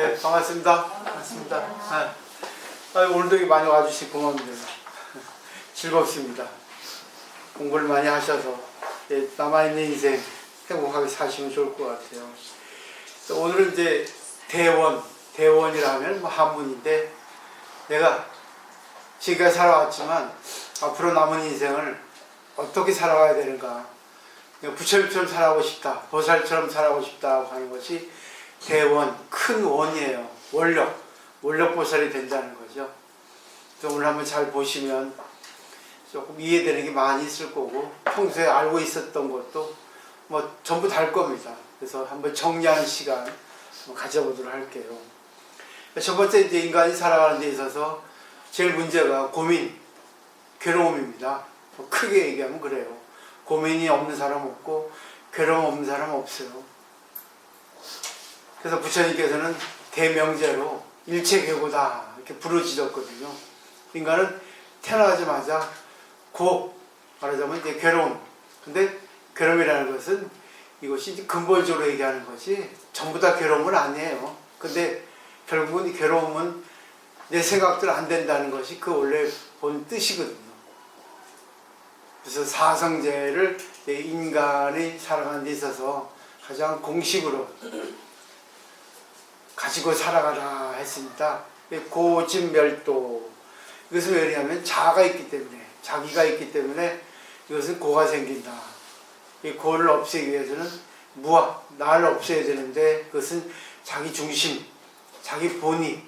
네, 반갑습니다. 반갑습니다. 오늘도 많이 와주시 고맙습니다. 즐겁습니다. 공부를 많이 하셔서 남아있는 인생 행복하게 사시면 좋을 것 같아요. 오늘은 이제 대원이라면 한문인데, 내가 지금까지 살아왔지만 앞으로 남은 인생을 어떻게 살아가야 되는가, 부처님처럼 살아가고 싶다, 보살처럼 살아가고 싶다고 하는 것이 대원, 큰 원이에요. 원력보살이 된다는 거죠. 그래서 오늘 한번 잘 보시면 조금 이해되는 게 많이 있을 거고, 평소에 알고 있었던 것도 뭐 전부 다를 겁니다. 그래서 한번 정리하는 시간 한번 가져보도록 할게요. 첫 번째, 이제 인간이 살아가는 데 있어서 제일 문제가 고민, 괴로움입니다. 크게 얘기하면 그래요. 고민이 없는 사람 없고 괴로움 없는 사람 없어요. 그래서 부처님께서는 대명제로 일체괴고다 이렇게 부르짖었거든요. 인간은 태어나자마자 말하자면 이제 괴로움. 근데 괴로움이라는 것은 이것이 이제 근본적으로 얘기하는 것이 전부 다 괴로움은 아니에요. 근데 결국은 이 괴로움은 내 생각대로 안 된다는 것이 그 원래 본 뜻이거든요. 그래서 사성제를 인간이 살아가는 데 있어서 가장 공식으로 가지고 살아가라 했습니다. 고진멸도. 이것은 왜냐하면 자아가 있기 때문에, 자기가 있기 때문에 이것은 고가 생긴다. 이 고를 없애기 위해서는 무아, 나를 없애야 되는데, 그것은 자기 중심, 자기 본의.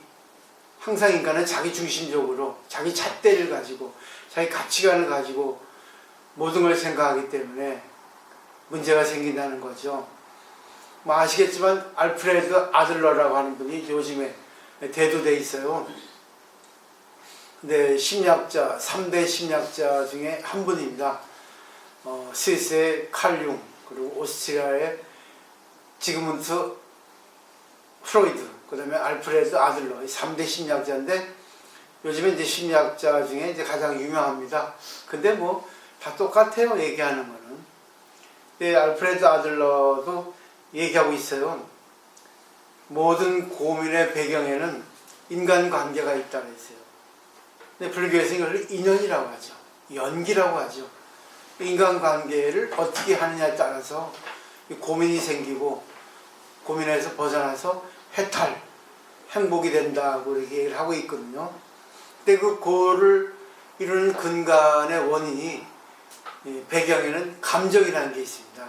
항상 인간은 자기 중심적으로 자기 잣대를 가지고 자기 가치관을 가지고 모든 걸 생각하기 때문에 문제가 생긴다는 거죠. 뭐 아시겠지만 알프레드 아들러라고 하는 분이 요즘에 대두돼 있어요. 근데 심리학자, 3대 심리학자 중에 한 분입니다. 스위스의 칼 융, 그리고 오스트리아의 지그문트 프로이드, 그 다음에 알프레드 아들러, 3대 심리학자인데, 요즘에 이제 심리학자 중에 이제 가장 유명합니다. 근데 뭐 다 똑같아요, 얘기하는 거는. 근데 알프레드 아들러도 얘기하고 있어요. 모든 고민의 배경에는 인간관계가 있다고 했어요. 근데 불교에서 이걸 인연이라고 하죠. 연기라고 하죠. 인간관계를 어떻게 하느냐에 따라서 고민이 생기고, 고민에서 벗어나서 해탈, 행복이 된다고 이렇게 얘기를 하고 있거든요. 근데 그 고를 이루는 근간의 원인이, 배경에는 감정이라는 게 있습니다.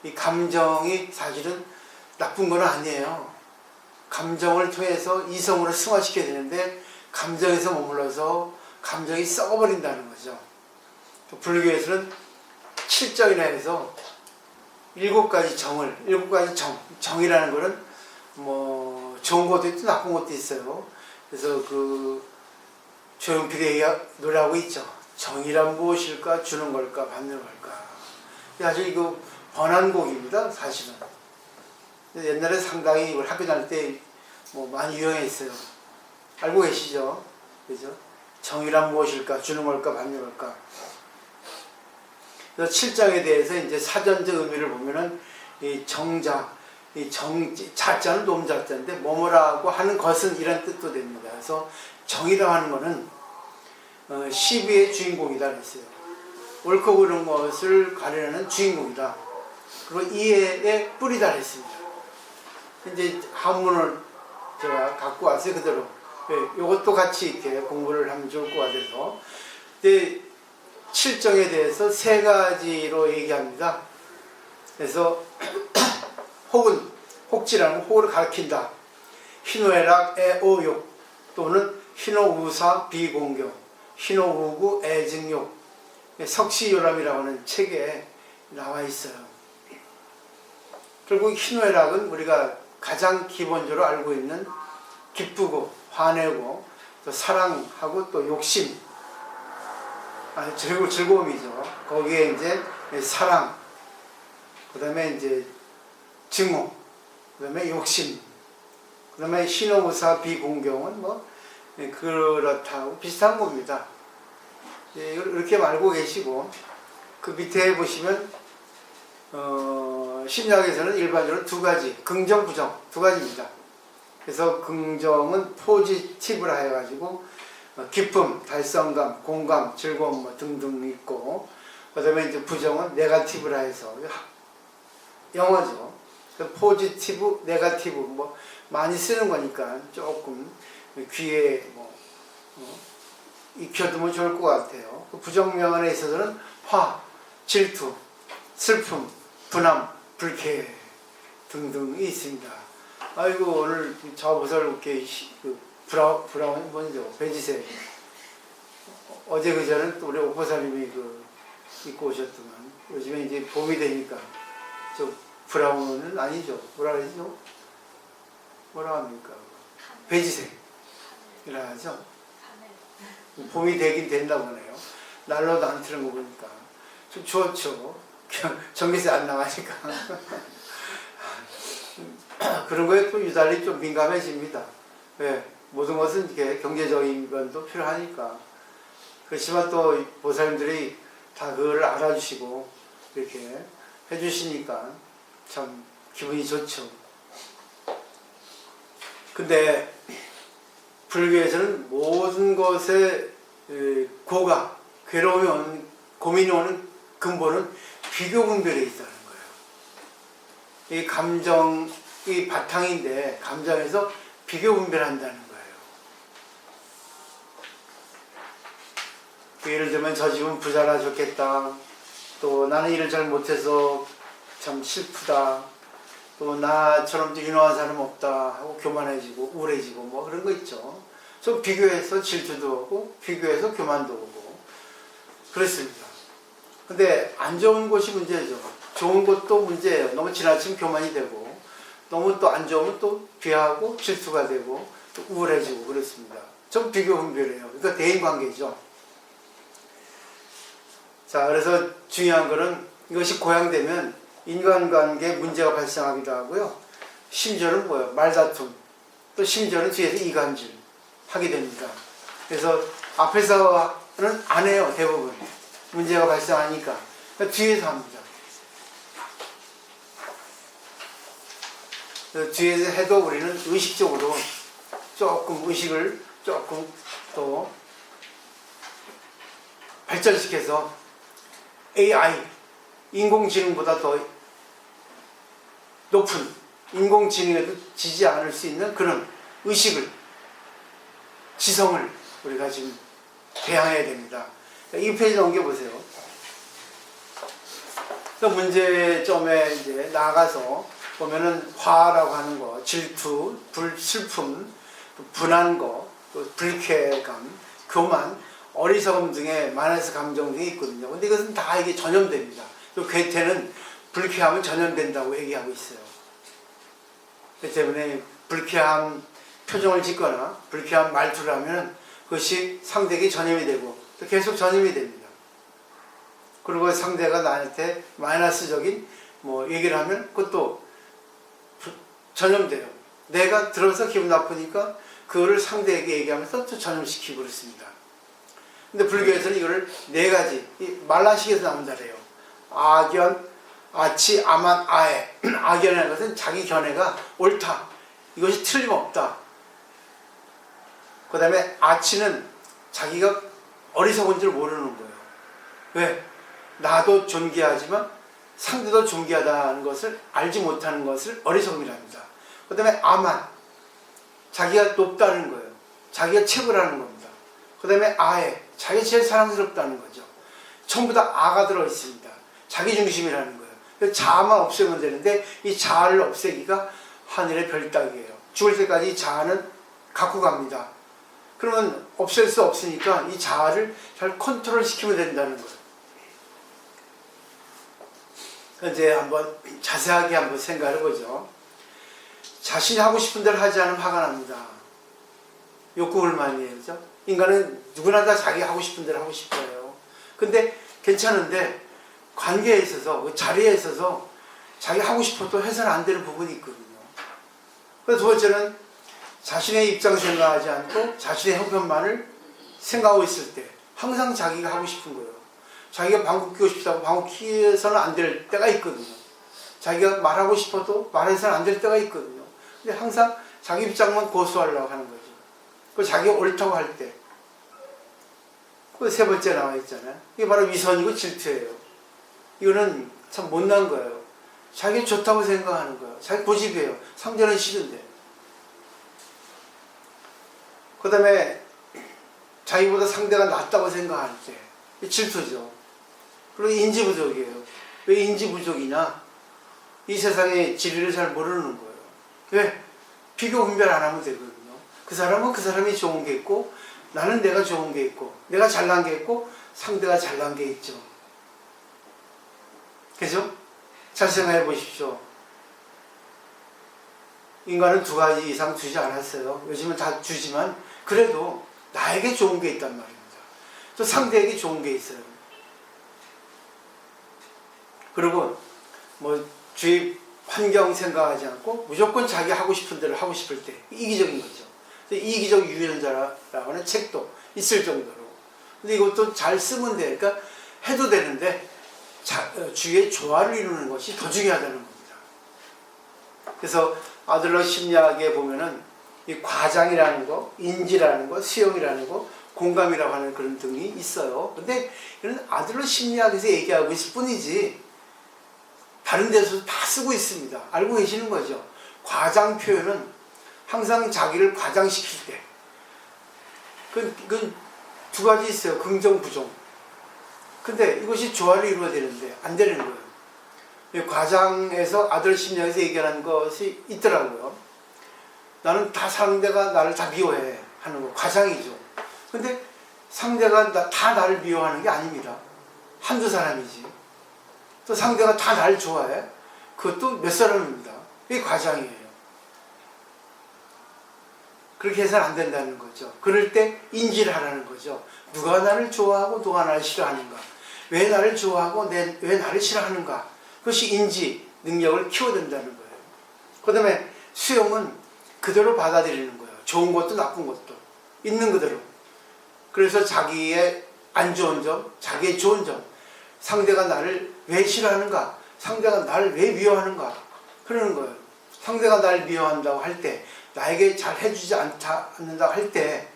이 감정이 사실은 나쁜 건 아니에요. 감정을 통해서 이성으로 승화시켜야 되는데, 감정에서 머물러서 감정이 썩어버린다는 거죠. 불교에서는 7정이라 해서 7가지 정이라는 거는 뭐 좋은 것도 있고 나쁜 것도 있어요. 그래서 그 조용필이 노래하고 있죠. 정의란 무엇일까? 주는 걸까? 받는 걸까? 아주 이거 번안곡입니다, 사실은. 옛날에 상당히 이걸 학교 다닐 때 뭐 많이 유행했어요. 알고 계시죠? 그죠? 정의란 무엇일까? 주는 걸까? 받는 걸까? 그래서 7장에 대해서 이제 사전적 의미를 보면은 이 정자, 자자는 놈자자인데 뭐뭐라고 하는 것은 이런 뜻도 됩니다. 그래서 정의라고 하는 거는 시비의 주인공이다 그랬어요. 옳고 그른 것을 가려내는 주인공이다. 그리고 이해의 뿌리다 그랬습니다. 이제 한문을 제가 갖고 왔어요, 그대로. 이것도 같이 이렇게 공부를 하면 좋을 것 같아서. 근데 7정에 대해서 3가지로 얘기합니다. 그래서 혹지라는 호를 가리킨다. 희노애락 애오욕, 또는 희노우사 비공경, 희노우구 애증욕, 석시요람이라고 하는 책에 나와 있어요. 결국 희노애락은 우리가 가장 기본적으로 알고 있는 기쁘고 화내고 또 사랑하고 또 욕심, 즐거움이죠. 거기에 이제 사랑, 그 다음에 이제 증오, 그 다음에 욕심, 그 다음에 희노우사 비공경은 뭐 그렇다고 비슷한 겁니다. 이렇게 알고 계시고, 그 밑에 보시면 심리학에서는 일반적으로 두 가지, 긍정, 부정 두 가지입니다. 그래서 긍정은 포지티브라 해가지고 기쁨, 달성감, 공감, 즐거움 뭐 등등 있고, 그다음에 이제 부정은 네거티브라 해서 영어죠. 포지티브, 네거티브 뭐 많이 쓰는 거니까 조금 귀에 뭐 익혀두면 좋을 것 같아요. 부정면에 있어서는 화, 질투, 슬픔, 분함, 불쾌 등등이 있습니다. 아이고 오늘 저보살 이렇게 브라운 뭐죠? 베지색. 어제 그저는 또 우리 옥보살님이 입고 오셨더만, 요즘에 이제 봄이 되니까 저 브라운은 아니죠. 뭐라 그러죠? 뭐라 합니까? 베지색이라 하죠. 봄이 되긴 됐나 보네요. 난로도 안 트는 거 보니까 좀 좋죠. 전기세 안 나가니까. 그런 거에 또 유달리 좀 민감해집니다. 네, 모든 것은 이렇게 경제적인 면도 필요하니까. 그렇지만 또 보살님들이 다 그걸 알아주시고 이렇게 해주시니까 참 기분이 좋죠. 근데 불교에서는 모든 것에 고가, 괴로움이 오는, 고민이 오는 근본은 비교 분별에 있다는 거예요. 이 감정이 바탕인데 감정에서 비교 분별한다는 거예요. 예를 들면 저 집은 부자라 좋겠다. 또 나는 일을 잘 못해서 참 슬프다. 또 나처럼 유능한 사람 없다 하고 교만해지고 우울해지고 뭐 그런 거 있죠. 좀 비교해서 질투도 오고 비교해서 교만도 오고 그렇습니다. 근데 안 좋은 것이 문제죠. 좋은 것도 문제예요. 너무 지나치면 교만이 되고 너무 또 안 좋으면 또 비하고 질투가 되고 또 우울해지고 그렇습니다. 좀 비교 분별이에요. 그러니까 대인관계죠. 자, 그래서 중요한 거는 이것이 고양되면 인간관계에 문제가 발생하기도 하고요. 심지어는 뭐예요? 말다툼. 또 심지어는 뒤에서 이간질 하게 됩니다. 그래서 앞에서는 안 해요. 대부분. 문제가 발생하니까. 그러니까 뒤에서 합니다. 뒤에서 해도 우리는 의식적으로 조금 의식을 조금 더 발전시켜서 AI, 인공지능보다 더 높은 인공지능에도 지지 않을 수 있는 그런 의식을, 지성을 우리가 지금 배양해야 됩니다. 이 페이지 넘겨보세요. 문제점에 이제 나가서 보면은 화라고 하는 거, 질투, 슬픔, 분한 거, 또 불쾌감, 교만, 어리석음 등의 마이너스 감정 등이 있거든요. 근데 이것은 다 이게 전염됩니다. 또 괴테는 불쾌함은 전염된다고 얘기하고 있어요. 그렇기 때문에 불쾌한 표정을 짓거나 불쾌한 말투를 하면 그것이 상대에게 전염이 되고 또 계속 전염이 됩니다. 그리고 상대가 나한테 마이너스적인 뭐 얘기를 하면 그것도 전염돼요. 내가 들어서 기분 나쁘니까 그거를 상대에게 얘기하면서 또 전염시키고 그렇습니다. 근데 불교에서는 이거를 네 가지, 말라식에서 나온다래요. 악견, 아치, 아만, 아해. 악견이라는 것은 자기 견해가 옳다. 이것이 틀림없다. 그 다음에 아치는 자기가 어리석은 줄 모르는 거예요. 왜? 나도 존귀하지만 상대도 존귀하다는 것을 알지 못하는 것을 어리석음이랍니다. 그 다음에 아만, 자기가 높다는 거예요. 자기가 최고라는 겁니다. 그 다음에 아해, 자기가 제일 사랑스럽다는 거죠. 전부 다 아가 들어있습니다. 자기중심이라는 거예요. 자아만 없애면 되는데 이 자아를 없애기가 하늘의 별 따기예요. 죽을 때까지 이 자아는 갖고 갑니다. 그러면 없앨 수 없으니까 이 자아를 잘 컨트롤 시키면 된다는 거예요. 이제 한번 자세하게 한번 생각해 보죠. 자신이 하고 싶은 대로 하지 않으면 화가 납니다. 욕구불만이죠. 인간은 누구나 다 자기 하고 싶은 대로 하고 싶어요. 근데 괜찮은데 관계에 있어서 그 자리에 있어서 자기 하고 싶어도 해서는 안 되는 부분이 있거든요. 그래서 두 번째는 자신의 입장 생각하지 않고 자신의 형편만을 생각하고 있을 때 항상 자기가 하고 싶은 거예요. 자기가 방귀 끼고 싶다고 방귀 끼어서는 안 될 때가 있거든요. 자기가 말하고 싶어도 말해서는 안 될 때가 있거든요. 근데 항상 자기 입장만 고수하려고 하는 거죠. 그 자기가 옳다고 할 때. 그 세 번째 나와 있잖아요. 이게 바로 위선이고 질투예요. 이거는 참 못난 거예요. 자기 좋다고 생각하는 거예요. 자기 고집이에요. 상대는 싫은데. 그 다음에 자기보다 상대가 낫다고 생각할 때 질투죠. 그리고 인지 부족이에요. 왜 인지 부족이냐? 이 세상의 진리를 잘 모르는 거예요. 왜? 비교 분별 안 하면 되거든요. 그 사람은 그 사람이 좋은 게 있고 나는 내가 좋은 게 있고 내가 잘난 게 있고 상대가 잘난 게 있죠. 그죠? 잘 생각해 보십시오. 인간은 두 가지 이상 주지 않았어요. 요즘은 다 주지만 그래도 나에게 좋은 게 있단 말입니다. 또 상대에게 좋은 게 있어요. 그리고 뭐 주위 환경 생각하지 않고 무조건 자기 하고 싶은 대로 하고 싶을 때 이기적인 거죠. 이기적 유전자라고 하는 책도 있을 정도로. 근데 이것도 잘 쓰면 돼. 그러니까 해도 되는데 주위의 조화를 이루는 것이 더 중요하다는 겁니다. 그래서 아들러 심리학에 보면은 이 과장이라는 거, 인지라는 거, 수용이라는 거, 공감이라고 하는 그런 등이 있어요. 근데 이런 아들러 심리학에서 얘기하고 있을 뿐이지 다른 데서 다 쓰고 있습니다. 알고 계시는 거죠. 과장 표현은 항상 자기를 과장시킬 때. 그건 두 가지 있어요. 긍정, 부정. 근데 이것이 조화를 이루어야 되는데 안 되는 거예요. 과장에서 아들 심리학에서 얘기하는 것이 있더라고요. 나는 다 상대가 나를 다 미워해 하는 거 과장이죠. 근데 상대가 다 나를 미워하는 게 아닙니다. 한두 사람이지. 또 상대가 다 나를 좋아해? 그것도 몇 사람입니다. 이게 과장이에요. 그렇게 해서는 안 된다는 거죠. 그럴 때 인지를 하라는 거죠. 누가 나를 좋아하고 누가 나를 싫어하는가? 왜 나를 좋아하고 왜 나를 싫어하는가? 그것이 인지 능력을 키워야 된다는 거예요. 그 다음에 수용은 그대로 받아들이는 거예요. 좋은 것도 나쁜 것도 있는 그대로. 그래서 자기의 안 좋은 점, 자기의 좋은 점, 상대가 나를 왜 싫어하는가? 상대가 나를 왜 미워하는가? 그러는 거예요. 상대가 나를 미워한다고 할 때, 나에게 잘 해주지 않는다고 할 때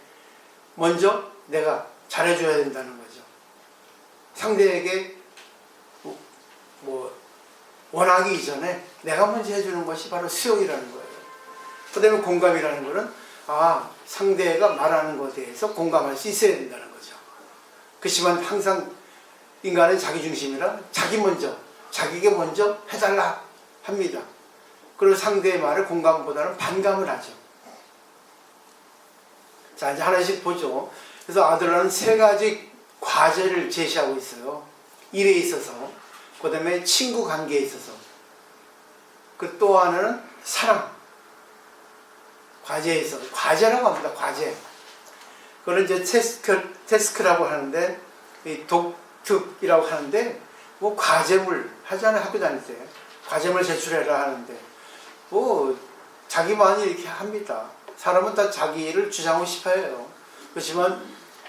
먼저 내가 잘해줘야 된다는 거죠. 상대에게 원하기 이전에 내가 먼저 해주는 것이 바로 수용이라는 거예요. 그 다음에 공감이라는 거는 상대가 말하는 것에 대해서 공감할 수 있어야 된다는 거죠. 그렇지만 항상 인간은 자기중심이라 자기에게 먼저 해달라 합니다. 그리고 상대의 말을 공감보다는 반감을 하죠. 자, 이제 하나씩 보죠. 그래서 아들러는 세 가지 과제를 제시하고 있어요. 일에 있어서, 그 다음에 친구 관계에 있어서, 그 또 하나는 사랑, 과제에 있어서, 과제라고 합니다. 과제. 그거는 이제 태스크라고 하는데, 이 독특이라고 하는데, 뭐 과제물 하잖아요. 학교 다닐 때. 과제물 제출해라 하는데, 자기만이 이렇게 합니다. 사람은 다 자기를 주장하고 싶어 해요. 그렇지만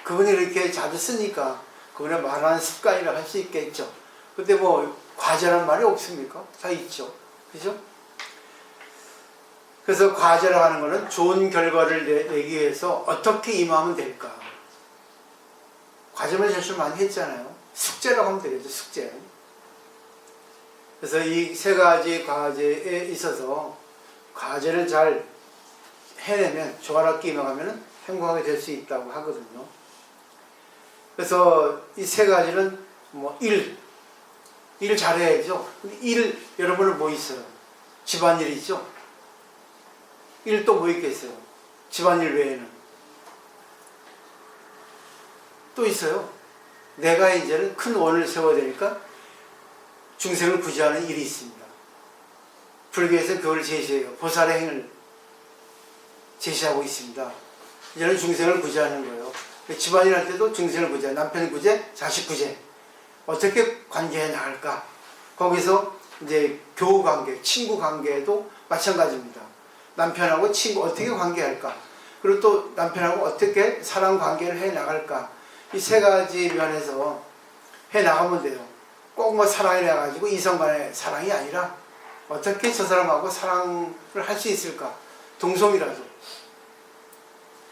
그분이 이렇게 자주 쓰니까 그분의 말하는 습관이라고 할 수 있겠죠. 근데 과제란 말이 없습니까? 다 있죠. 그죠? 그래서 과제라고 하는 거는 좋은 결과를 내기 위해서 어떻게 임하면 될까? 과제만 제출 많이 했잖아요. 숙제라고 하면 되겠죠. 숙제. 그래서 이 세 가지 과제에 있어서 과제를 잘 해내면 조화롭게 임해가면 행복하게 될 수 있다고 하거든요. 그래서 이 세 가지는 일 잘해야죠. 근데 여러분은 뭐 있어요? 집안일 있죠? 일 또 뭐 있겠어요? 집안일 외에는 또 있어요. 내가 이제는 큰 원을 세워야 되니까 중생을 구제하는 일이 있습니다. 불교에서 그걸 제시해요. 보살의 행을 제시하고 있습니다. 이제는 중생을 구제하는 거예요. 집안일 할 때도 중생을 구제, 남편 구제, 자식 구제. 어떻게 관계해 나갈까? 거기서 이제 교우 관계, 친구 관계도 마찬가지입니다. 남편하고 친구 어떻게 관계할까? 그리고 또 남편하고 어떻게 사랑 관계를 해 나갈까? 이 세 가지 면에서 해 나가면 돼요. 꼭 사랑이 나가지고 이성 간의 사랑이 아니라 어떻게 저 사람하고 사랑을 할 수 있을까? 동성이라도.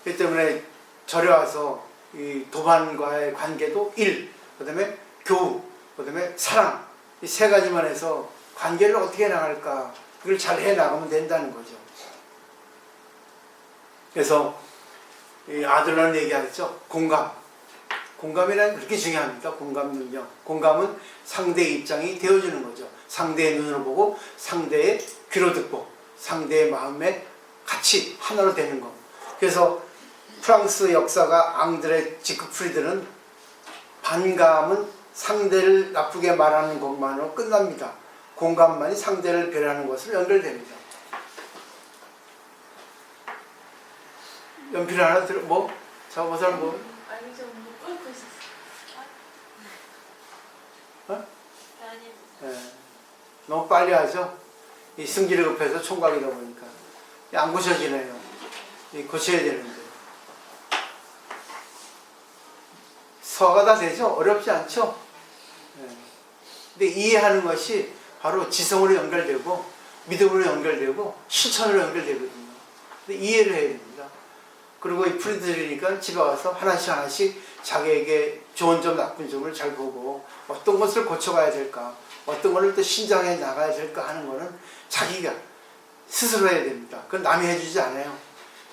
그렇기 때문에 절에 와서 이 도반과의 관계도 일, 그 다음에 교우, 그 다음에 사랑, 이 세 가지만 해서 관계를 어떻게 나갈까? 그걸 잘 해 나가면 된다는 거죠. 그래서 이 아들러는 얘기하죠. 공감. 공감이라는 게 그렇게 중요합니다. 공감 능력. 공감은 상대의 입장이 되어주는 거죠. 상대의 눈으로 보고 상대의 귀로 듣고 상대의 마음에 같이 하나로 되는 거. 그래서 프랑스 역사가 앙드레 지크프리드는 반감은 상대를 나쁘게 말하는 것만으로 끝납니다. 공감만이 상대를 배려하는 것으로 연결됩니다. 연필 하나 들어 뭐? 자, 뭐 사람 뭐? 아니 좀 못 읽고 있었어. 어? 아니. 네. 너무 빨리 하죠? 이 승질이 급해서 총각이다 보니까 안 고쳐지네요. 고쳐야 되는데. 서가 다 되죠? 어렵지 않죠? 네. 근데 이해하는 것이 바로 지성으로 연결되고 믿음으로 연결되고 실천으로 연결되거든요. 근데 이해를 해야 됩니다. 그리고 이 프리드리니까 집에 와서 하나씩 자기에게 좋은 점 나쁜 점을 잘 보고 어떤 것을 고쳐가야 될까, 어떤 것을 또 신장해 나가야 될까 하는 거는 자기가 스스로 해야 됩니다. 그건 남이 해주지 않아요.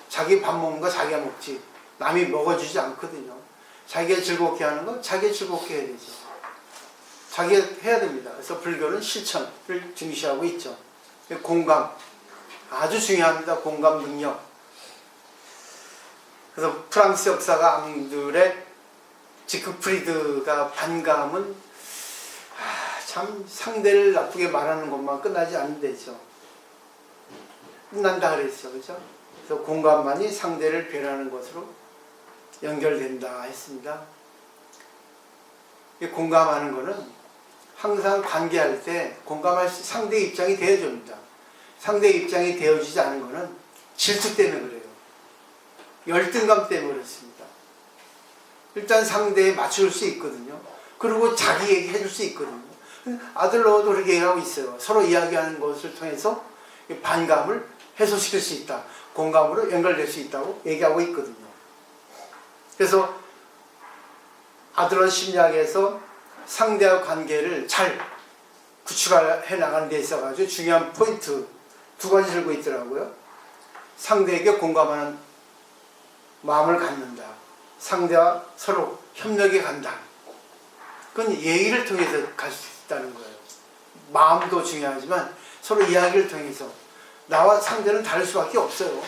자기 밥 먹는 거 자기가 먹지 남이 먹어주지 않거든요. 자기가 즐겁게 하는 거 자기가 즐겁게 해야 되죠. 자기가 해야 됩니다. 그래서 불교는 실천을 중시하고 있죠. 공감 아주 중요합니다. 공감 능력. 그래서 프랑스 역사가 앙드레 지크프리드가 반감은 참 상대를 나쁘게 말하는 것만 끝나지 않는데죠. 끝난다 그랬죠. 그죠? 그래서 공감만이 상대를 배려하는 것으로 연결된다 했습니다. 공감하는 것은 항상 관계할 때 공감할 상대의 입장이 되어줍니다. 상대의 입장이 되어지지 않은 것은 질투 때문에 그래요. 열등감 때문에 그렇습니다. 일단 상대에 맞출 수 있거든요. 그리고 자기 얘기 해줄 수 있거든요. 아들러도 그렇게 얘기하고 있어요. 서로 이야기하는 것을 통해서 반감을 해소시킬 수 있다. 공감으로 연결될 수 있다고 얘기하고 있거든요. 그래서 아들러 심리학에서 상대와 관계를 잘 구축해 나가는 데 있어가지고 중요한 포인트 두 가지 들고 있더라고요. 상대에게 공감하는 마음을 갖는다. 상대와 서로 협력해 간다. 그건 얘기를 통해서 갈 수 있다는 거예요. 마음도 중요하지만 서로 이야기를 통해서 나와 상대는 다를 수밖에 없어요.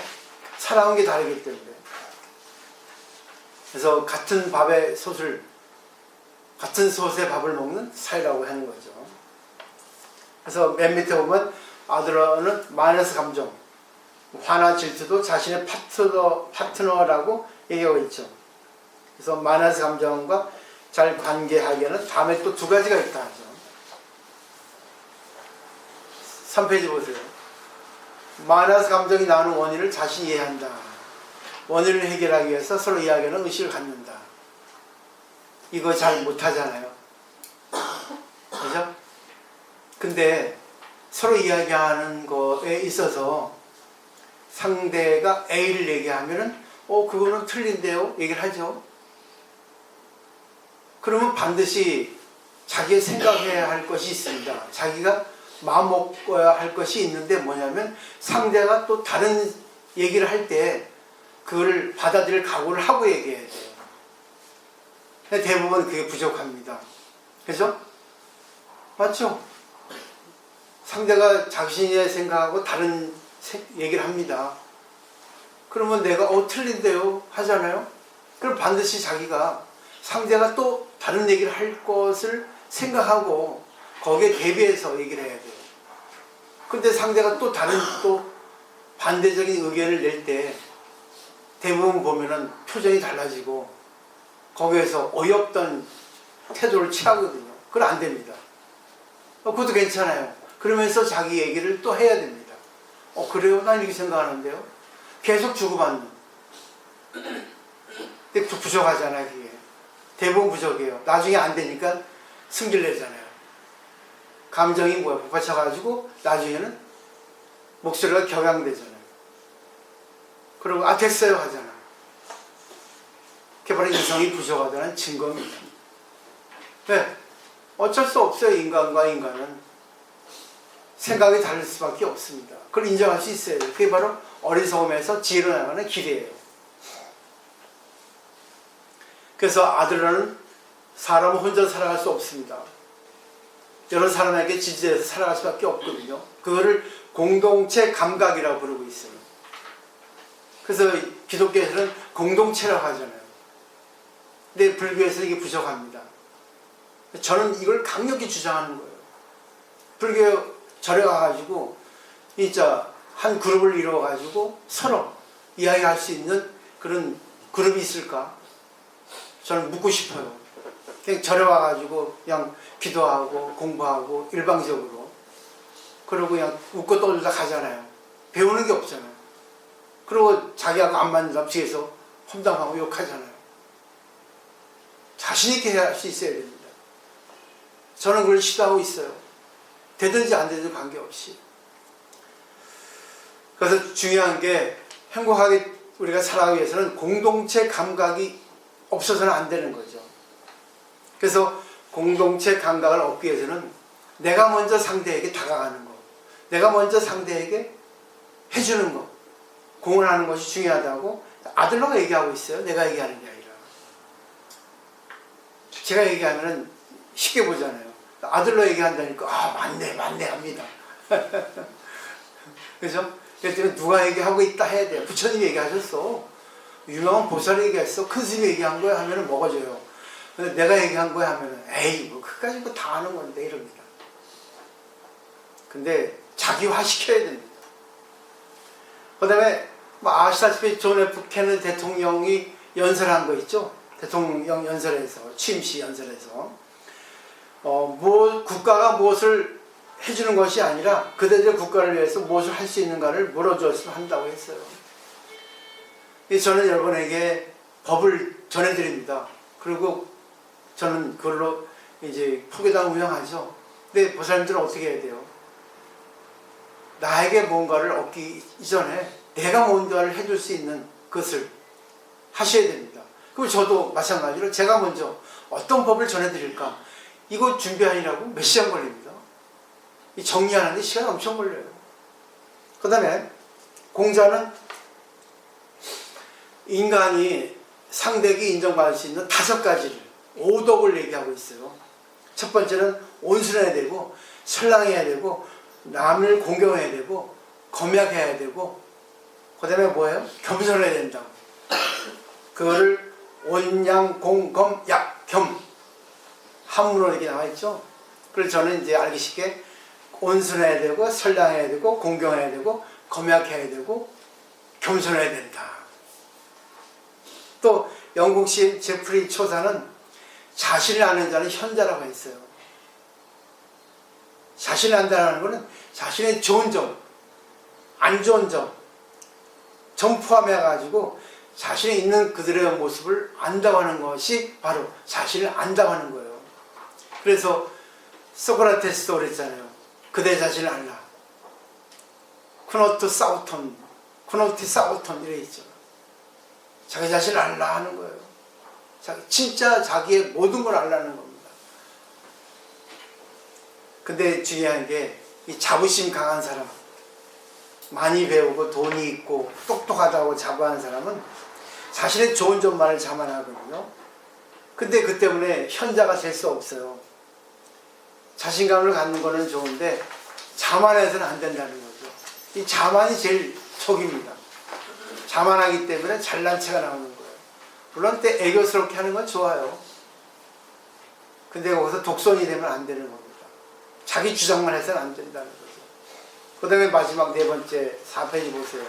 살아온 게 다르기 때문에. 그래서 같은 밥에 솥을 같은 솥에 밥을 먹는 사이라고 하는 거죠. 그래서 맨 밑에 보면 아들러는 마이너스 감정, 화나 질투도 자신의 파트너라고 얘기하고 있죠. 그래서 마이너스 감정과 잘 관계하기에는 다음에 또 두 가지가 있다 하죠. 3페이지 보세요. 마이너스 감정이 나오는 원인을 자신이 이해한다. 원인을 해결하기 위해서 서로 이야기하는 의식을 갖는다. 이거 잘 못하잖아요. 그죠? 근데 서로 이야기하는 거에 있어서 상대가 A를 얘기하면은 그거는 틀린데요? 얘기를 하죠. 그러면 반드시 자기가 생각해야 할 것이 있습니다. 자기가 마음 먹어야 할 것이 있는데 뭐냐면 상대가 또 다른 얘기를 할 때 그거를 받아들일 각오를 하고 얘기해야 돼요. 근데 대부분 그게 부족합니다. 그죠? 맞죠? 상대가 자신의 생각하고 다른 얘기를 합니다. 그러면 내가 틀린데요? 하잖아요? 그럼 반드시 자기가 상대가 또 다른 얘기를 할 것을 생각하고 거기에 대비해서 얘기를 해야 돼요. 근데 상대가 또 다른 반대적인 의견을 낼 때 대부분 보면은 표정이 달라지고 거기에서 어이없던 태도를 취하거든요. 그건 안 됩니다. 그것도 괜찮아요. 그러면서 자기 얘기를 또 해야 됩니다. 그래요? 난 이렇게 생각하는데요. 계속 주고받는. 근데 부족하잖아요, 그게. 대부분 부족해요. 나중에 안 되니까 승질내잖아요. 감정이 뭐야? 북받쳐가지고 나중에는 목소리가 격양되잖아요. 그리고 아 됐어요 하잖아. 그게 바로 이성이 부족하다는 증거입니다. 네, 어쩔 수 없어요. 인간과 인간은 생각이 다를 수밖에 없습니다. 그걸 인정할 수 있어요. 그게 바로 어리석음에서 지혜로 나가는 길이에요. 그래서 아들로는 사람은 혼자 살아갈 수 없습니다. 여러 사람에게 지지해서 살아갈 수밖에 없거든요. 그거를 공동체 감각이라고 부르고 있어요. 그래서 기독교에서는 공동체라고 하잖아요. 근데 불교에서는 이게 부족합니다. 저는 이걸 강력히 주장하는 거예요. 불교 절에 가가지고 진짜 한 그룹을 이루어가지고 서로 이야기할 수 있는 그런 그룹이 있을까? 저는 묻고 싶어요. 그냥 절에 와가지고 그냥 기도하고 공부하고 일방적으로 그러고 그냥 웃고 떠들다 가잖아요. 배우는 게 없잖아요. 그리고 자기하고 안 맞는 사람 뒤에서 험담하고 욕하잖아요. 자신 있게 할 수 있어야 됩니다. 저는 그걸 시도하고 있어요. 되든지 안 되든지 관계없이. 그래서 중요한 게 행복하게 우리가 살아가기 위해서는 공동체 감각이 없어서는 안 되는 거죠. 그래서 공동체 감각을 얻기 위해서는 내가 먼저 상대에게 다가가는 거, 내가 먼저 상대에게 해주는 거, 공헌하는 것이 중요하다고 아들로가 얘기하고 있어요. 내가 얘기하는 게 아니라. 제가 얘기하면 쉽게 보잖아요. 아들로 얘기한다니까 아 맞네 합니다. 그죠? 그랬더니 누가 얘기하고 있다 해야 돼요. 부처님이 얘기하셨어. 유명한 보살이 얘기했어. 큰 스님이 얘기한 거야 하면은 먹어줘요. 근데 내가 얘기한 거야 하면은 에이 뭐 그까짓 거 다 아는 건데 이럽니다. 근데 자기화 시켜야 됩니다. 그 다음에 뭐 아시다시피 존 F 케네디 대통령이 연설한 거 있죠? 대통령 연설에서 취임식 연설에서 국가가 무엇을 해주는 것이 아니라 그대들의 국가를 위해서 무엇을 할 수 있는가를 물어주었으면 한다고 했어요. 저는 여러분에게 법을 전해드립니다. 그리고 저는 그걸로 이제 포교당 운영하죠. 근데 보살님들은 어떻게 해야 돼요? 나에게 뭔가를 얻기 이전에 내가 뭔가를 해줄 수 있는 것을 하셔야 됩니다. 그럼 저도 마찬가지로 제가 먼저 어떤 법을 전해드릴까? 이거 준비하느라고 몇 시간 걸립니다. 이 정리하는데 시간이 엄청 걸려요. 그 다음에 공자는 인간이 상대에게 인정받을 수 있는 5가지를 5덕을 얘기하고 있어요. 첫 번째는 온순해야 되고 선량해야 되고 남을 공경해야 되고 검약해야 되고 그 다음에 뭐예요? 겸손해야 된다고. 그거를 온양공검약겸 한문으로 이렇게 나와 있죠. 그래서 저는 이제 알기 쉽게 온순해야 되고 선량해야 되고 공경해야 되고 검약해야 되고 겸손해야 된다. 또 영국 시인 제프리 초사는 자신을 아는 자는 현자라고 했어요. 자신을 안다는 것은 자신의 좋은 점, 안 좋은 점 포함해가지고 자신이 있는 그들의 모습을 안다고 하는 것이 바로 자신을 안다고 하는 거예요. 그래서 소크라테스도 그랬잖아요. 그대 자신을 알라. 쿠노트 사우톤, 쿠노티 사우톤 이래 있죠. 자기 자신을 알라 하는 거예요. 진짜 자기의 모든 걸 알라는 겁니다. 근데 중요한 게 이 자부심 강한 사람, 많이 배우고 돈이 있고 똑똑하다고 자부하는 사람은 자신의 좋은 점만을 자만하거든요. 근데 그 때문에 현자가 될 수 없어요. 자신감을 갖는 거는 좋은데 자만해서는 안 된다는 거죠. 이 자만이 제일 촉입니다. 자만하기 때문에 잘난 체가 나오는 거예요. 물론 때 애교스럽게 하는 건 좋아요. 근데 거기서 독선이 되면 안 되는 겁니다. 자기 주장만 해서는 안 된다는 거죠. 그 다음에 마지막 4번째 4페이지 보세요.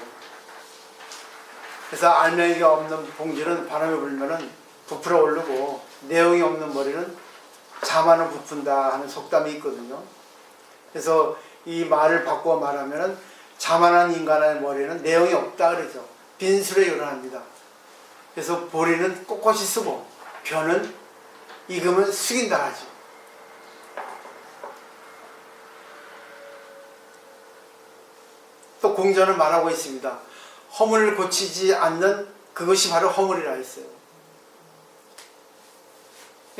그래서 알맹이가 없는 봉지는 바람에 불면은 부풀어 오르고 내용이 없는 머리는 자만은 부푼다 하는 속담이 있거든요. 그래서 이 말을 바꾸어 말하면은 자만한 인간의 머리는 내용이 없다 그러죠. 빈술에 요란합니다. 그래서 보리는 꼿꼿이 쓰고 벼는 익으면 숙인다 하죠. 또 공자는 말하고 있습니다. 허물을 고치지 않는 그것이 바로 허물이라 했어요.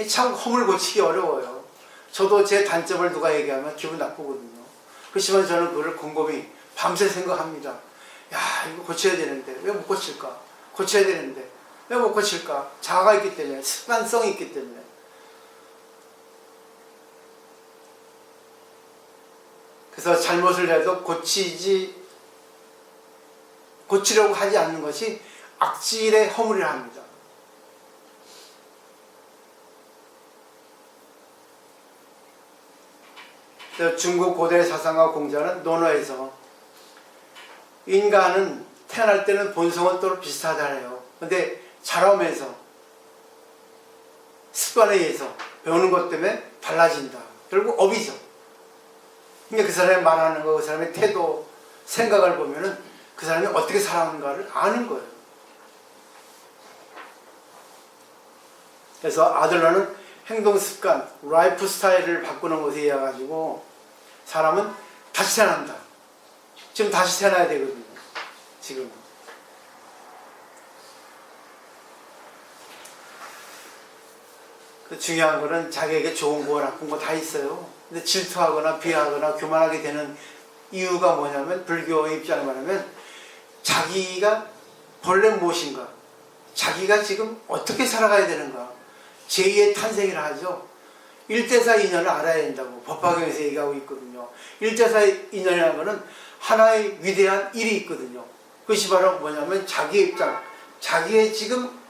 참 허물 고치기 어려워요. 저도 제 단점을 누가 얘기하면 기분 나쁘거든요. 그렇지만 저는 그걸 곰곰이 밤새 생각합니다. 야, 이거 고쳐야 되는데 왜 못 고칠까? 고쳐야 되는데 왜 못 고칠까? 자아가 있기 때문에, 습관성이 있기 때문에. 그래서 잘못을 해도 고치려고 하지 않는 것이 악질의 허물이라 합니다. 중국 고대 사상가 공자는 논어에서 인간은 태어날 때는 본성은 또 비슷하다래요. 근데 자라오면서 습관에 의해서 배우는 것 때문에 달라진다. 결국 업이죠. 근데 그 사람이 말하는 거, 그 사람의 태도, 생각을 보면은 그 사람이 어떻게 살아오는가를 아는 거예요. 그래서 아들러는 행동 습관, 라이프 스타일을 바꾸는 것에 의해 가지고 사람은 다시 태어난다. 지금 다시 태어나야 되거든요. 지금. 그 중요한 거는 자기에게 좋은 거, 나쁜 거 다 있어요. 근데 질투하거나 비하하거나 교만하게 되는 이유가 뭐냐면, 불교의 입장을 말하면 자기가 본래 무엇인가, 자기가 지금 어떻게 살아가야 되는가, 제2의 탄생이라 하죠. 일대사 인연을 알아야 된다고 법화경에서 얘기하고 있거든요. 일대사 인연이라는 것은 하나의 위대한 일이 있거든요. 그것이 바로 뭐냐면 자기의 입장, 자기의 지금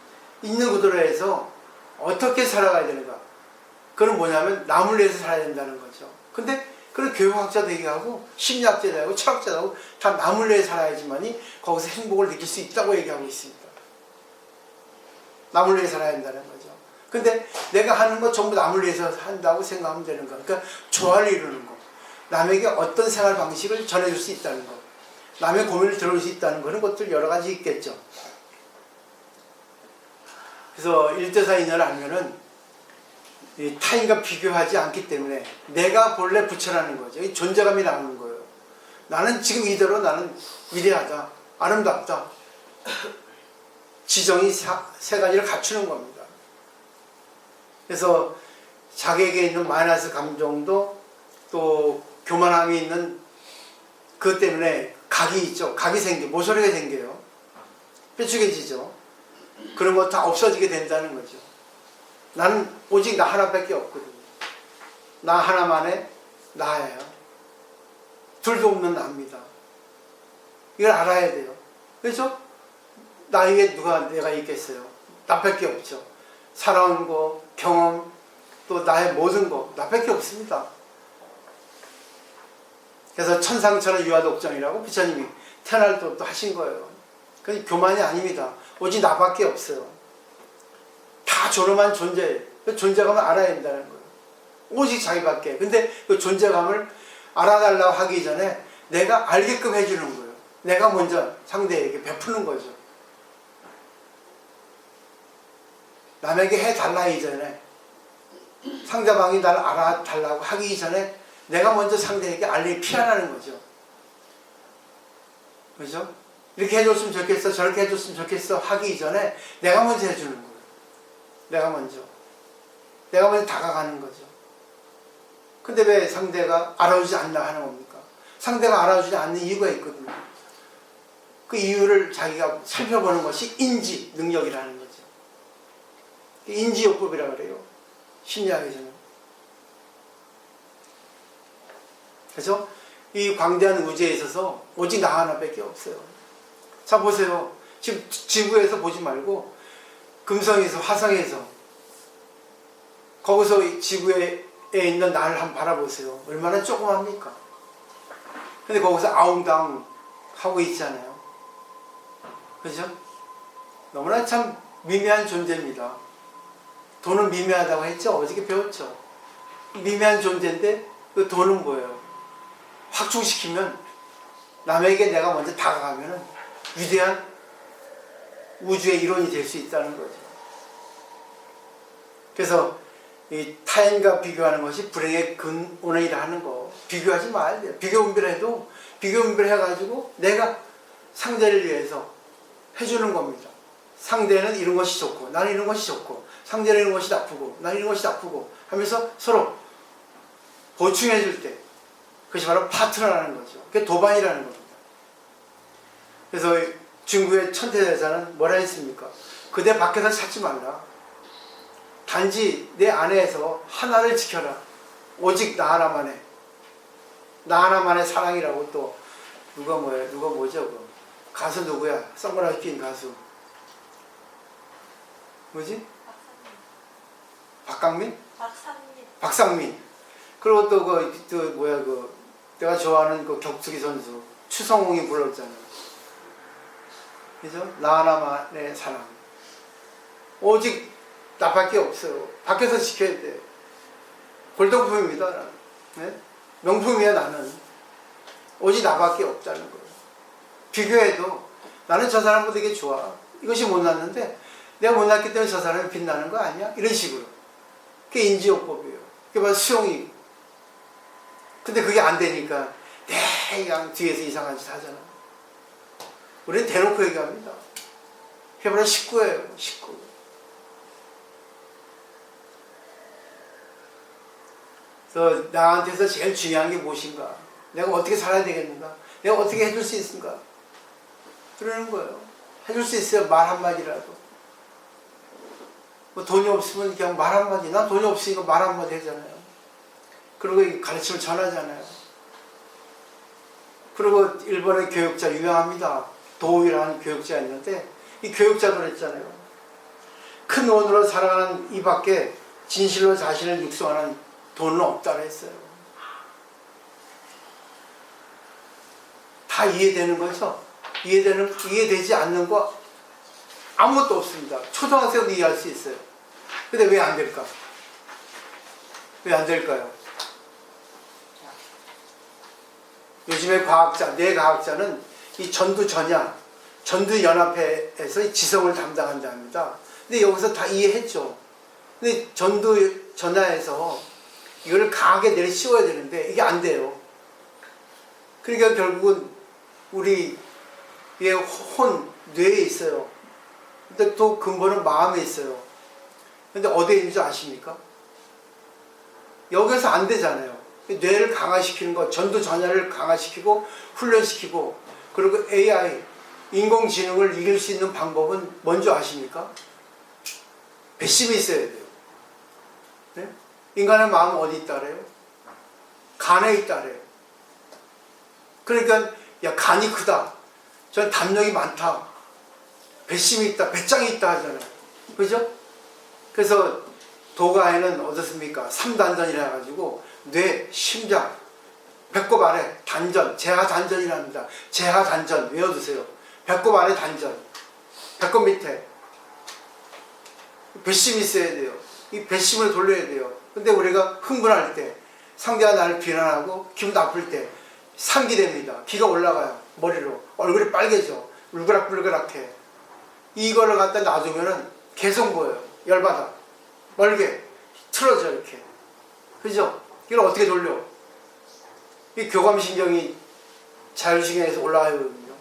있는 그대로 해서 어떻게 살아가야 되는가. 그건 뭐냐면 남을 위해서 살아야 된다는 거죠. 근데 그런 교육학자도 얘기하고 심리학자도 하고 철학자도 하고 다 남을 위해 살아야지만이 거기서 행복을 느낄 수 있다고 얘기하고 있습니다. 남을 위해 살아야 된다는 거죠. 근데 내가 하는 거 전부 남을 위해서 한다고 생각하면 되는 거. 그러니까 조화를 이루는 거. 남에게 어떤 생활 방식을 전해줄 수 있다는 거. 남의 고민을 들어줄 수 있다는 거. 그런 것들 여러 가지 있겠죠. 그래서 일대사 인연을 알면은 타인과 비교하지 않기 때문에 내가 본래 부처라는 거죠. 이 존재감이 나오는 거예요. 나는 지금 이대로 나는 위대하다, 아름답다. 지정이 세 가지를 갖추는 겁니다. 그래서 자기에게 있는 마이너스 감정도 또 교만함이 있는 그것 때문에 각이 있죠. 각이 모서리가 생겨요. 뾰족해지죠. 그런 거 다 없어지게 된다는 거죠. 나는 오직 나 하나밖에 없거든요. 나 하나만의 나예요. 둘도 없는 나입니다. 이걸 알아야 돼요. 그렇죠? 나에게 내가 있겠어요? 나밖에 없죠. 살아온 거, 경험, 또 나의 모든 거, 나밖에 없습니다. 그래서 천상천하 유아독정이라고 부처님이 태어날 때부터 하신 거예요. 그게 교만이 아닙니다. 오직 나밖에 없어요. 다 존엄한 존재예요. 그 존재감을 알아야 된다는 거예요. 오직 자기밖에. 근데 그 존재감을 알아달라고 하기 전에 내가 알게끔 해주는 거예요. 내가 먼저 상대에게 베푸는 거죠. 남에게 해달라 이전에, 상대방이 나를 알아달라고 하기 전에 내가 먼저 상대에게 알리 피하라는 거죠. 그죠? 이렇게 해줬으면 좋겠어, 저렇게 해줬으면 좋겠어 하기 이전에 내가 먼저 해주는 거예요. 내가 먼저 다가가는 거죠. 근데 왜 상대가 알아주지 않나 하는 겁니까? 상대가 알아주지 않는 이유가 있거든요. 그 이유를 자기가 살펴보는 것이 인지 능력이라는 거죠. 인지요법이라고 그래요. 심리학에서는. 그래서 이 광대한 우주에 있어서 오직 나 하나밖에 없어요. 자 보세요. 지금 지구에서 보지 말고 금성에서, 화성에서, 거기서 지구에 있는 나를 한번 바라보세요. 얼마나 조그맣니까? 근데 거기서 아웅다웅 하고 있잖아요. 그죠? 너무나 참 미미한 존재입니다. 돈은 미미하다고 했죠? 어저께 배웠죠? 미미한 존재인데 그 돈은 뭐예요? 확충시키면, 남에게 내가 먼저 다가가면 위대한 우주의 일원이 될 수 있다는 거죠. 그래서 이 타인과 비교하는 것이 불행의 근원이라 하는 거. 비교하지 말아야 돼요. 비교 분별해도 비교분별 해가지고 내가 상대를 위해서 해주는 겁니다. 상대는 이런 것이 좋고 나는 이런 것이 좋고 상대는 이런 것이 나쁘고 나는 이런 것이 나쁘고 하면서 서로 보충해 줄 때 그것이 바로 파트너라는 거죠. 그게 도반이라는 겁니다. 그래서 중국의 천태대사는 뭐라 했습니까? 그대 밖에서 찾지 말라. 단지 내 안에서 하나를 지켜라. 오직 나 하나만의 나 하나만의 사랑이라고. 또 누가 뭐죠? 그 가수 누구야? 선글라스 낀 가수 뭐지? 박강민? 박상민. 그리고 또 내가 좋아하는 그 격투기 선수 추성웅이 불렀잖아요. 그죠? 나 하나만의 사랑. 오직 나밖에 없어요. 밖에서 지켜야 돼. 골동품입니다. 나는. 네? 명품이야 나는. 오직 나밖에 없다는 거예요. 비교해도 나는 저 사람보다 되게 좋아. 이것이 못났는데 내가 못났기 때문에 저 사람이 빛나는 거 아니야? 이런 식으로. 그게 인지요법이에요. 그게 바로 수용이고. 근데 그게 안 되니까 그냥 뒤에서 이상한 짓 하잖아. 우리는 대놓고 얘기합니다. 그게 바로 식구예요. 식구. 그래서 나한테서 제일 중요한 게 무엇인가? 내가 어떻게 살아야 되겠는가? 내가 어떻게 해줄 수 있는가? 그러는 거예요. 해줄 수 있어요. 말 한마디라도. 뭐 돈이 없으면 그냥 말 한마디. 난 돈이 없으니까 말 한마디 하잖아요. 그리고 가르침을 전하잖아요. 그리고 일본의 교육자 유명합니다. 도우이라는 교육자 있는데 이 교육자도 그랬잖아요. 큰 돈으로 살아가는 이밖에 진실로 자신을 육성하는 돈은 없다고 했어요. 다 이해되는 거죠? 이해되지 않는 거 아무것도 없습니다. 초등학생도 이해할 수 있어요. 근데 왜 안 될까? 왜 안 될까요? 요즘의 뇌과학자는 이 전두연합회에서 지성을 담당한다 합니다. 근데 여기서 다 이해했죠. 근데 전두전야에서 이걸 강하게 내리씌워야 되는데 이게 안 돼요. 그러니까 결국은 우리의 뇌에 있어요. 근데 또 근본은 마음에 있어요. 근데 어디에 있는지 아십니까? 여기서 안 되잖아요. 뇌를 강화시키는 것, 전두전야를 강화시키고 훈련시키고, 그리고 AI, 인공지능을 이길 수 있는 방법은 뭔지 아십니까? 배심이 있어야 돼요. 네? 인간의 마음은 어디 있다래요? 간에 있다래요. 그러니까 야 간이 크다, 저 담력이 많다, 배심이 있다, 배짱이 있다 하잖아요. 그죠? 그래서 도가에는 어떻습니까? 3단전이라 해가지고 뇌, 심장, 배꼽 아래 단전, 제하단전이랍니다. 제하단전 외워두세요. 배꼽 아래 단전, 배꼽 밑에 배심이 있어야 돼요. 이 배심을 돌려야 돼요. 근데 우리가 흥분할 때, 상대가 나를 비난하고 기분 나쁠 때 상기됩니다. 기가 올라가요. 머리로. 얼굴이 빨개져. 울그락불그락해. 이거를 갖다 놔두면은 계속 보여요. 열받아. 멀게 틀어져 이렇게. 그죠? 이걸 어떻게 돌려? 이 교감신경이 자율신경에서 올라가거든요.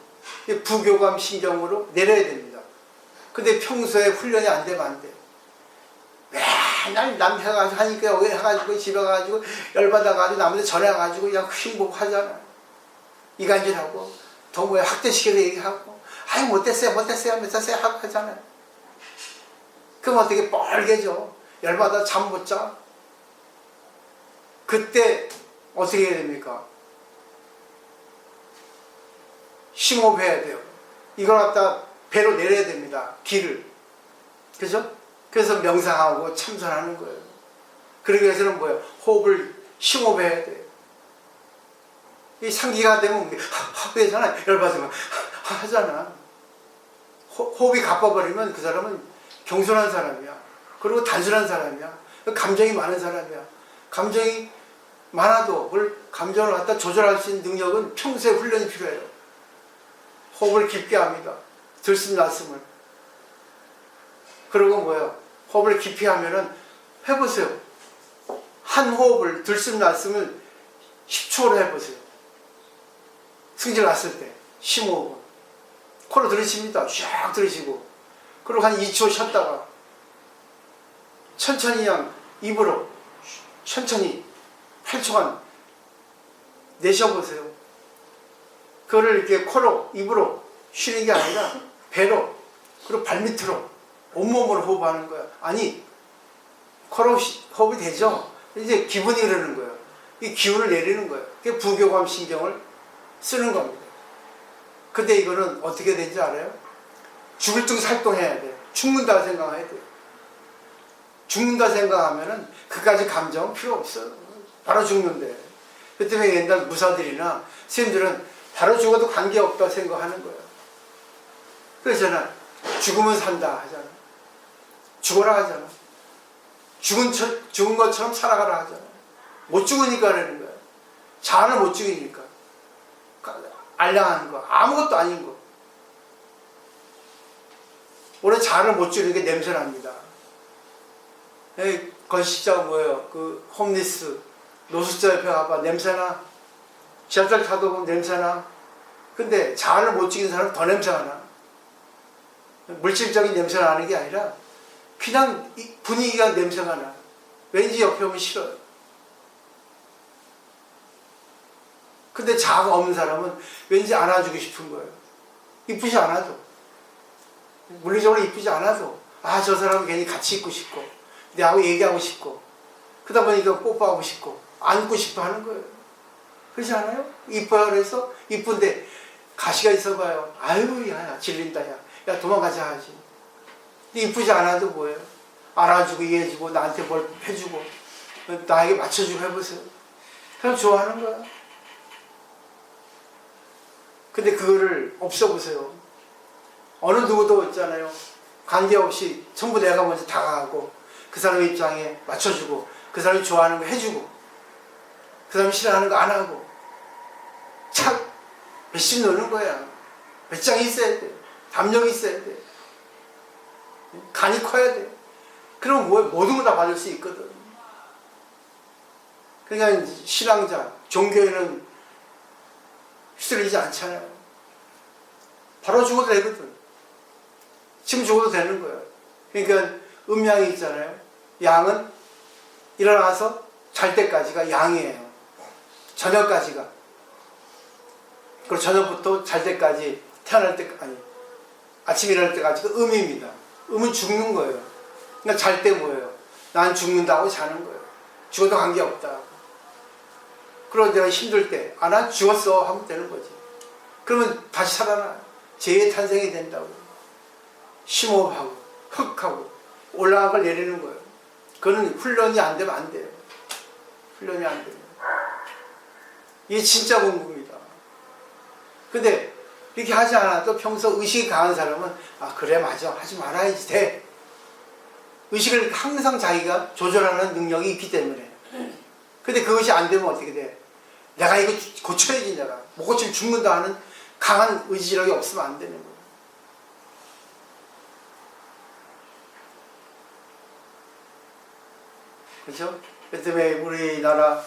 이 부교감신경으로 내려야 됩니다. 근데 평소에 훈련이 안 되면 안 돼. 맨날 남 해가지고 하니까 여기 해가지고 집에 가가지고 열받아가지고 남한테 전해가지고 그냥 흉보하잖아. 이간질하고 더 뭐야 학대시켜서 얘기하고 아이 못됐어요 하면서 하고 하잖아요. 그럼 어떻게 뻘개져. 열받아 잠 못 자. 그때 어떻게 해야 됩니까? 심호흡해야 돼요. 이걸 갖다 배로 내려야 됩니다. 기를. 그죠? 그래서 명상하고 참선하는 거예요. 그러기 위해서는 뭐예요? 호흡을 심호흡해야 돼요. 이 상기가 되면 하잖아. 열받으면 하잖아. 호흡이 가빠버리면 그 사람은 경솔한 사람이야. 그리고 단순한 사람이야. 감정이 많은 사람이야. 감정이 많아도 그걸 감정을 갖다 조절할 수 있는 능력은 평소에 훈련이 필요해요. 호흡을 깊게 합니다. 들숨날숨을. 그리고 뭐예요? 호흡을 깊이 하면은 해보세요. 한 호흡을 들숨날숨을 10초로 해보세요. 승질 났을 때 심호흡 코로 들이쉽니다. 쫙 들이쉬고 그리고 한 2초 쉬었다가 천천히 그냥 입으로 천천히 8초간 내쉬어보세요. 그거를 이렇게 코로 입으로 쉬는 게 아니라 배로 그리고 발밑으로 온몸으로 호흡하는 거야. 아니 코로 호흡이 되죠. 이제 기분이 흐르는 거예요. 이 기운을 내리는 거예요. 그게 부교감 신경을 쓰는 겁니다. 근데 이거는 어떻게 되는지 알아요? 죽을 둥 살동해야 돼. 죽는다 생각해야 돼. 죽는다 생각하면은 그까지 감정은 필요 없어. 바로 죽는데. 그 때문에 옛날 무사들이나 스님들은 바로 죽어도 관계없다 생각하는 거예요. 그러잖아. 죽으면 산다 하잖아. 죽어라 하잖아. 죽은 것처럼 살아가라 하잖아. 못 죽으니까 그러는 거야. 자아를 못 죽이니까. 알량한 거. 아무것도 아닌 거. 원래 자아를 못 죽이는 게 냄새납니다. 건식자가 뭐예요? 그 홈리스 노숙자 옆에 가봐. 냄새나. 지하철 타도 보면 냄새나. 근데 자아를 못 죽이는 사람은 더 냄새가 나. 물질적인 냄새가 나는 게 아니라 그냥 분위기가 냄새가 나. 왠지 옆에 오면 싫어요. 근데 자아가 없는 사람은 왠지 안아주고 싶은 거예요. 이쁘지 않아도. 물리적으로 이쁘지 않아도 아, 저 사람은 괜히 같이 있고 싶고 내하고 얘기하고 싶고 그러다 보니까 뽀뽀하고 싶고 안고 싶어 하는 거예요. 그렇지 않아요? 이뻐요. 그래서 이쁜데 가시가 있어봐요. 아유 야 질린다 야 도망가자 하지. 근데 이쁘지 않아도 뭐예요? 알아주고 이해해주고 나한테 뭘 해주고 나에게 맞춰주고 해보세요. 그냥 좋아하는 거야. 근데 그거를 없애보세요. 어느 누구도 있잖아요. 관계없이 전부 내가 먼저 다가가고 그 사람 입장에 맞춰주고 그 사람이 좋아하는 거 해주고 그 사람이 싫어하는 거 안 하고 참 몇십 노는 거야. 배짱이 있어야 돼. 담력이 있어야 돼. 간이 커야 돼. 그러면 모든 걸 다 받을 수 있거든. 그러니까 신앙자, 종교에는 휘둘리지 않잖아요. 바로 죽어도 되거든. 지금 죽어도 되는 거예요. 그러니까 음양이 있잖아요. 양은 일어나서 잘 때까지가 양이에요. 저녁까지가. 그리고 저녁부터 잘 때까지 태어날 때까지 아니 아침 일어날 때까지가 음입니다. 음은 죽는 거예요. 그러니까 잘 때 뭐예요? 난 죽는다고 자는 거예요. 죽어도 관계없다. 그리고 내가 힘들 때 아, 난 죽었어 하면 되는 거지. 그러면 다시 살아나. 재탄생이 된다고. 심호흡하고 흑하고 올라간 걸 내리는 거예요. 그거는 훈련이 안 되면 안 돼요. 훈련이 안 되면. 이게 진짜 공부입니다. 근데 이렇게 하지 않아도 평소 의식이 강한 사람은 아 그래 맞아 하지 말아야지 돼. 의식을 항상 자기가 조절하는 능력이 있기 때문에. 근데 그것이 안 되면 어떻게 돼? 내가 이거 고쳐야지 내가. 못 고치면 죽는다 하는 강한 의지력이 없으면 안 되는 거예요. 그렇죠? 그 때문에 우리나라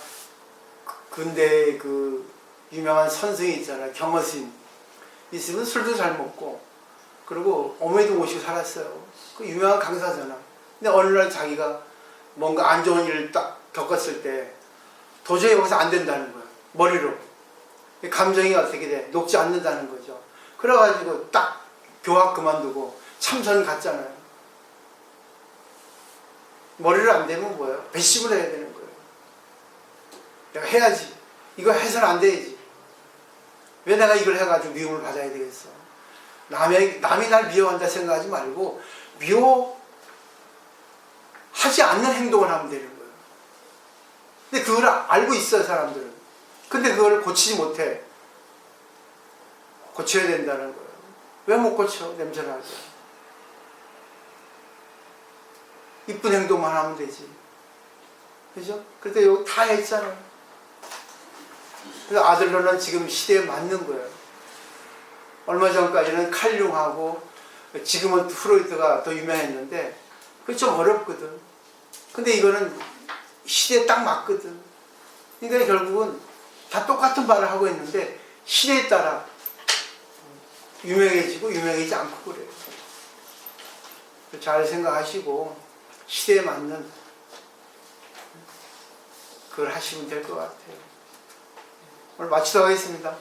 근대 그 유명한 선생이 있잖아요. 경허스님. 있으면 술도 잘 먹고 그리고 어머니도 모시고 살았어요. 그 유명한 강사잖아. 근데 어느 날 자기가 뭔가 안 좋은 일을 딱 겪었을 때 도저히 여기서 안 된다는 거야. 머리로. 감정이 어떻게 돼? 녹지 않는다는 거죠. 그래가지고 딱 교학 그만두고 참선 갔잖아요. 머리를 안 대면 뭐예요? 배심을 해야 되는 거예요. 내가 해야지. 이거 해서는 안 되지. 왜 내가 이걸 해가지고 미움을 받아야 되겠어? 남이 날 미워한다 생각하지 말고 미워하지 않는 행동을 하면 되는 거예요. 근데 그걸 알고 있어요, 사람들은. 근데 그걸 고치지 못해. 고쳐야 된다는 거예요. 왜 못 고쳐? 냄새나게. 이쁜 행동만 하면 되지. 그죠? 그런데 여기 다 했잖아요. 그래서 아들로는 지금 시대에 맞는 거예요. 얼마 전까지는 칼융하고 지금은 프로이트가 더 유명했는데 그게 좀 어렵거든. 근데 이거는 시대에 딱 맞거든. 그러니까 결국은 다 똑같은 말을 하고 있는데 시대에 따라 유명해지고 유명해지지 않고 그래요. 잘 생각하시고 시대에 맞는 그걸 하시면 될 것 같아요. 오늘 마치도록 하겠습니다.